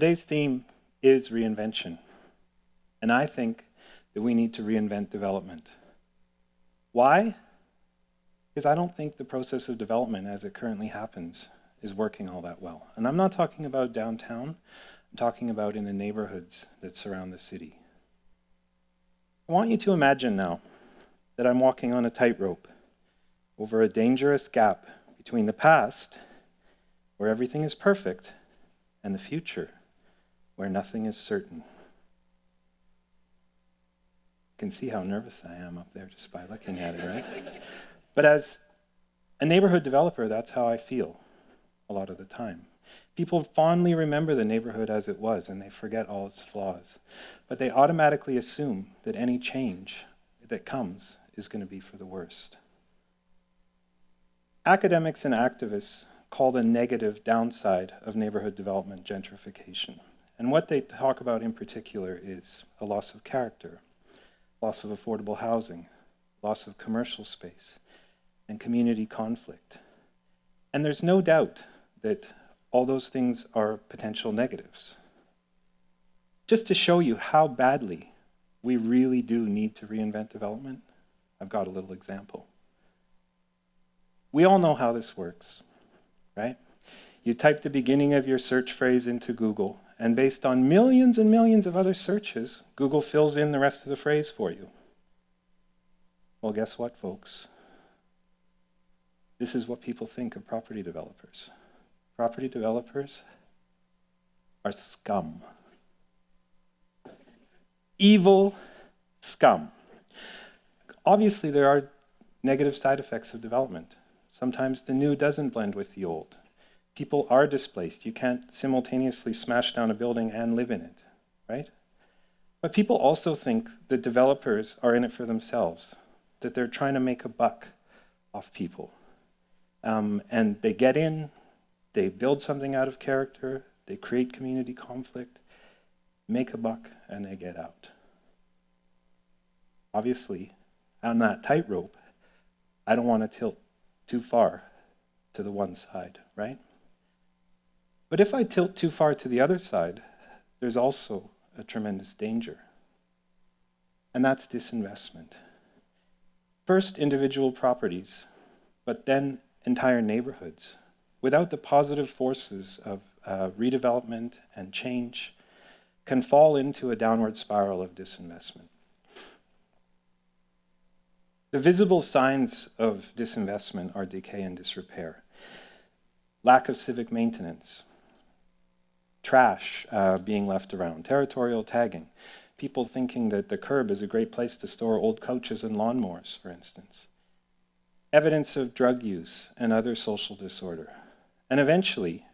Today's theme is reinvention, and I think that we need to reinvent development. Why? Because I don't think the process of development as it currently happens is working all that well. And I'm not talking about downtown, I'm talking about in the neighborhoods that surround the city. I want you to imagine now that I'm walking on a tightrope over a dangerous gap between the past, where everything is perfect, and the future, where nothing is certain. You can see how nervous I am up there just by looking at it, right? But as a neighborhood developer, that's how I feel a lot of the time. People fondly remember the neighborhood as it was, and they forget all its flaws. But they automatically assume that any change that comes is going to be for the worst. Academics and activists call the negative downside of neighborhood development gentrification. And what they talk about in particular is a loss of character, loss of affordable housing, loss of commercial space, and community conflict. And there's no doubt that all those things are potential negatives. Just to show you how badly we really do need to reinvent development, I've got a little example. We all know how this works, right? You type the beginning of your search phrase into Google, and based on millions and millions of other searches, Google fills in the rest of the phrase for you. Well, guess what, folks? This is what people think of property developers. Property developers are scum. Evil scum. Obviously, there are negative side effects of development. Sometimes the new doesn't blend with the old. People are displaced. You can't simultaneously smash down a building and live in it, right? But people also think that developers are in it for themselves, that they're trying to make a buck off people. And they get in, they build something out of character, they create community conflict, make a buck, and they get out. Obviously, on that tightrope, I don't want to tilt too far to the one side, right? But if I tilt too far to the other side, there's also a tremendous danger. And that's disinvestment. First, individual properties, but then entire neighborhoods. Without the positive forces of redevelopment and change, can fall into a downward spiral of disinvestment. The visible signs of disinvestment are decay and disrepair, lack of civic maintenance, trash being left around, territorial tagging, people thinking that the curb is a great place to store old couches and lawnmowers, for instance, evidence of drug use and other social disorder. And eventually,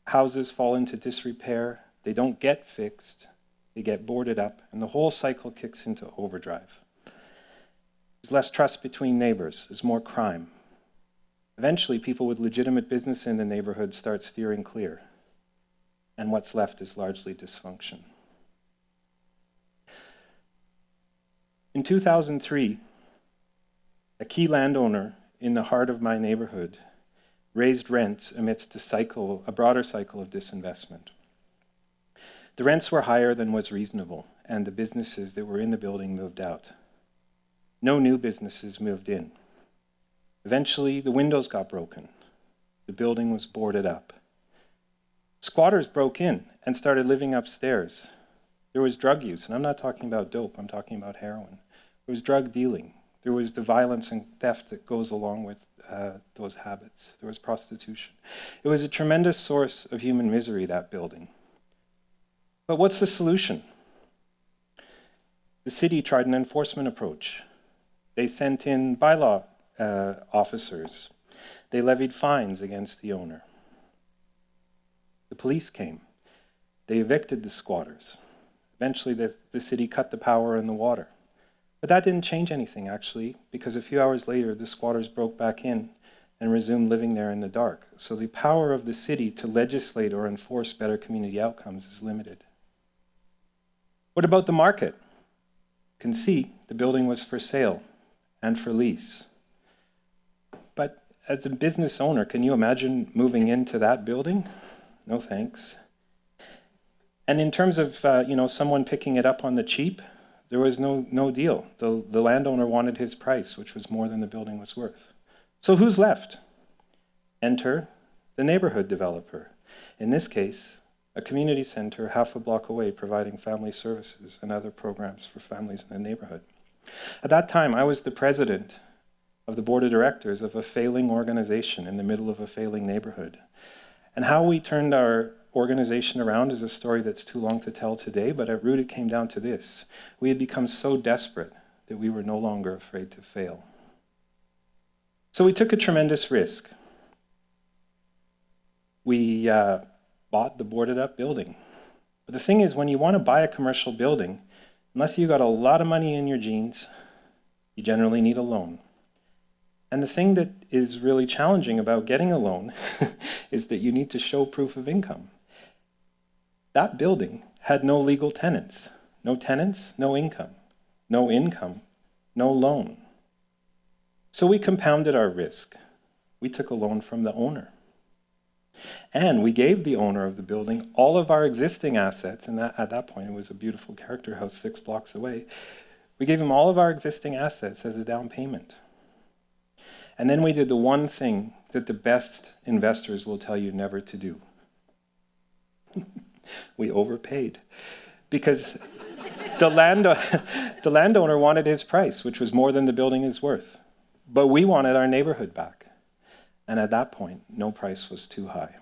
houses fall into disrepair, they don't get fixed, they get boarded up, and the whole cycle kicks into overdrive. There's less trust between neighbors, there's more crime. Eventually, people with legitimate business in the neighborhood start steering clear, and what's left is largely dysfunction. In 2003, a key landowner in the heart of my neighborhood raised rents amidst a broader cycle of disinvestment. The rents were higher than was reasonable, and the businesses that were in the building moved out. No new businesses moved in. Eventually, the windows got broken. The building was boarded up. Squatters broke in and started living upstairs. There was drug use, and I'm not talking about dope, I'm talking about heroin. There was drug dealing. There was the violence and theft that goes along with those habits. There was prostitution. It was a tremendous source of human misery, that building. But what's the solution? The city tried an enforcement approach. They sent in bylaw officers. They levied fines against the owner. The police came. They evicted the squatters. Eventually, the city cut the power and the water. But that didn't change anything, actually, because a few hours later, the squatters broke back in and resumed living there in the dark. So the power of the city to legislate or enforce better community outcomes is limited. What about the market? You can see the building was for sale and for lease. But as a business owner, can you imagine moving into that building? no thanks. And in terms of someone picking it up on the cheap, there was no deal. The landowner wanted his price, which was more than the building was worth. So who's left? Enter the neighborhood developer. In this case, a community center half a block away providing family services and other programs for families in the neighborhood. At that time, I was the president of the board of directors of a failing organization in the middle of a failing neighborhood. And how we turned our organization around is a story that's too long to tell today, but at root it came down to this. We had become so desperate that we were no longer afraid to fail. So we took a tremendous risk. We bought the boarded up building. But the thing is, when you want to buy a commercial building, unless you got a lot of money in your jeans, you generally need a loan. And the thing that is really challenging about getting a loan is that you need to show proof of income. That building had no legal tenants. No tenants, no income. No income, no loan. So we compounded our risk. We took a loan from the owner. And we gave the owner of the building all of our existing assets, and at that point it was a beautiful character house 6 blocks away. We gave him all of our existing assets as a down payment. And then we did the one thing that the best investors will tell you never to do. We overpaid. Because the landowner wanted his price, which was more than the building is worth. But we wanted our neighborhood back. And at that point, no price was too high.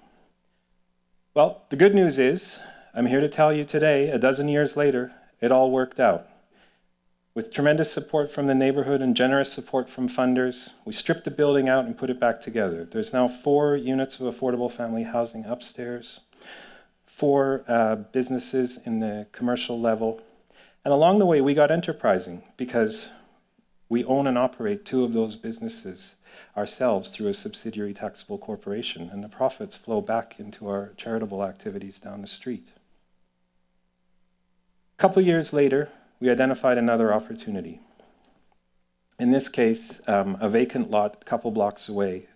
Well, the good news is, I'm here to tell you today, a dozen years later, it all worked out. With tremendous support from the neighborhood and generous support from funders, we stripped the building out and put it back together. There's now 4 units of affordable family housing upstairs, 4 businesses in the commercial level. And along the way, we got enterprising because we own and operate 2 of those businesses ourselves through a subsidiary taxable corporation, and the profits flow back into our charitable activities down the street. A couple years later, we identified another opportunity. In this case, a vacant lot a couple blocks away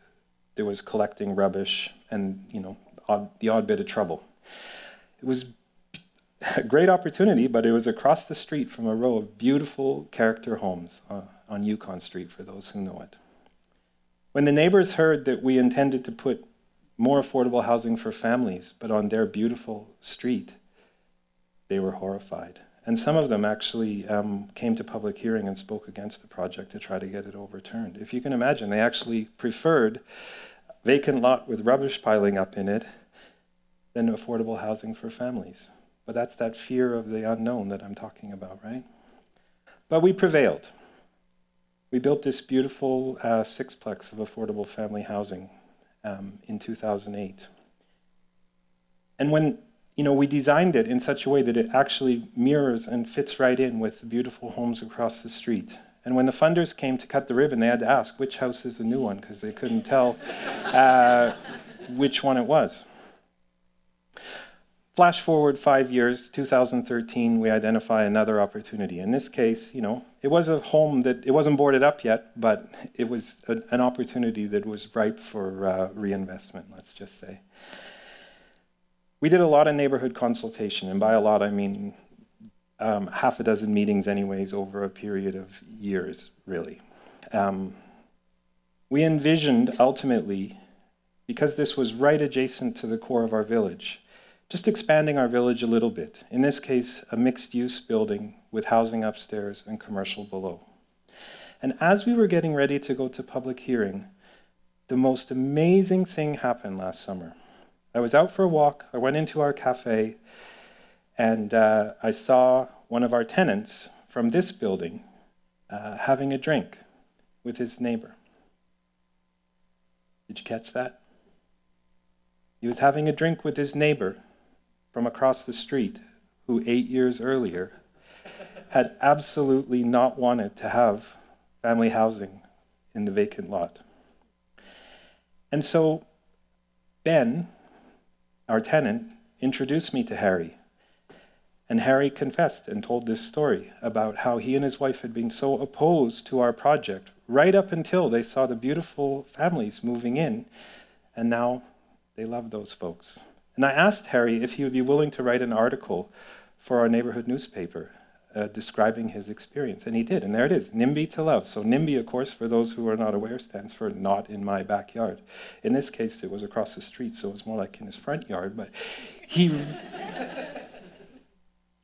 that was collecting rubbish and, the odd bit of trouble. It was a great opportunity, but it was across the street from a row of beautiful character homes on Yukon Street, for those who know it. When the neighbors heard that we intended to put more affordable housing for families, but on their beautiful street, they were horrified. And some of them actually came to public hearing and spoke against the project to try to get it overturned. If you can imagine, they actually preferred a vacant lot with rubbish piling up in it than affordable housing for families. But that's that fear of the unknown that I'm talking about, right? But we prevailed. We built this beautiful 6-plex of affordable family housing in 2008. And when we designed it in such a way that it actually mirrors and fits right in with the beautiful homes across the street. And when the funders came to cut the ribbon, they had to ask which house is the new one, because they couldn't tell which one it was. Flash forward 5 years, 2013, we identify another opportunity. In this case, it was a home that, it wasn't boarded up yet, but it was an opportunity that was ripe for reinvestment, let's just say. We did a lot of neighborhood consultation, and by a lot I mean half a dozen meetings anyways over a period of years, really. We envisioned ultimately, because this was right adjacent to the core of our village, just expanding our village a little bit. In this case, a mixed-use building with housing upstairs and commercial below. And as we were getting ready to go to public hearing, the most amazing thing happened last summer. I was out for a walk, I went into our cafe, and I saw one of our tenants from this building having a drink with his neighbor. Did you catch that? He was having a drink with his neighbor from across the street, who 8 years earlier had absolutely not wanted to have family housing in the vacant lot. And so Ben, our tenant, introduced me to Harry. And Harry confessed and told this story about how he and his wife had been so opposed to our project right up until they saw the beautiful families moving in, and now they love those folks. And I asked Harry if he would be willing to write an article for our neighborhood newspaper describing his experience, and he did, and there it is, NIMBY to love. So NIMBY, of course, for those who are not aware, stands for not in my backyard. In this case, it was across the street, so it was more like in his front yard, but he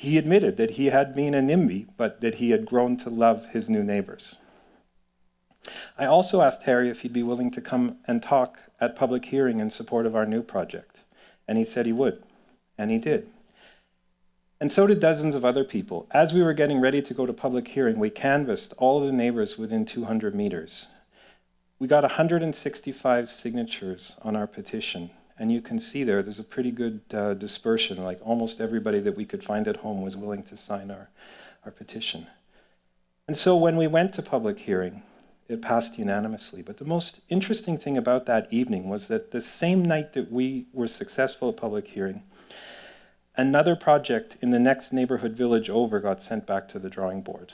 admitted that he had been a NIMBY, but that he had grown to love his new neighbors. I also asked Harry if he'd be willing to come and talk at public hearing in support of our new project, and he said he would, and he did. And so did dozens of other people. As we were getting ready to go to public hearing, we canvassed all of the neighbors within 200 meters. We got 165 signatures on our petition, and you can see there's a pretty good dispersion, like almost everybody that we could find at home was willing to sign our petition. And so when we went to public hearing, it passed unanimously. But the most interesting thing about that evening was that the same night that we were successful at public hearing, another project in the next neighborhood village over got sent back to the drawing board.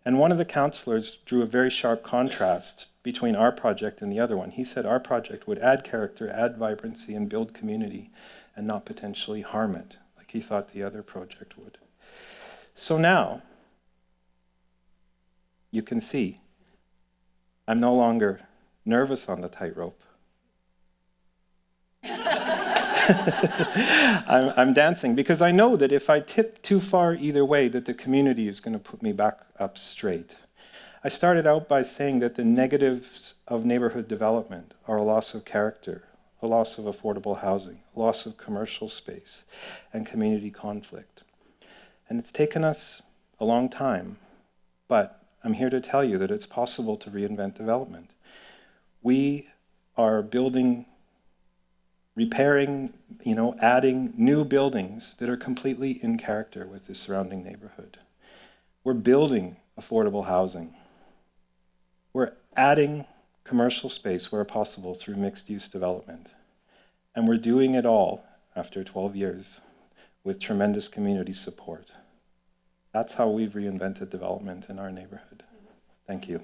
And one of the councillors drew a very sharp contrast between our project and the other one. He said our project would add character, add vibrancy, and build community, and not potentially harm it, like he thought the other project would. So now, you can see, I'm no longer nervous on the tightrope. I'm dancing because I know that if I tip too far either way, that the community is going to put me back up straight. I started out by saying that the negatives of neighborhood development are a loss of character, a loss of affordable housing, a loss of commercial space, and community conflict. And it's taken us a long time, but I'm here to tell you that it's possible to reinvent development. We are building, repairing, adding new buildings that are completely in character with the surrounding neighborhood. We're building affordable housing. We're adding commercial space where possible through mixed-use development. And we're doing it all after 12 years with tremendous community support. That's how we've reinvented development in our neighborhood. Thank you.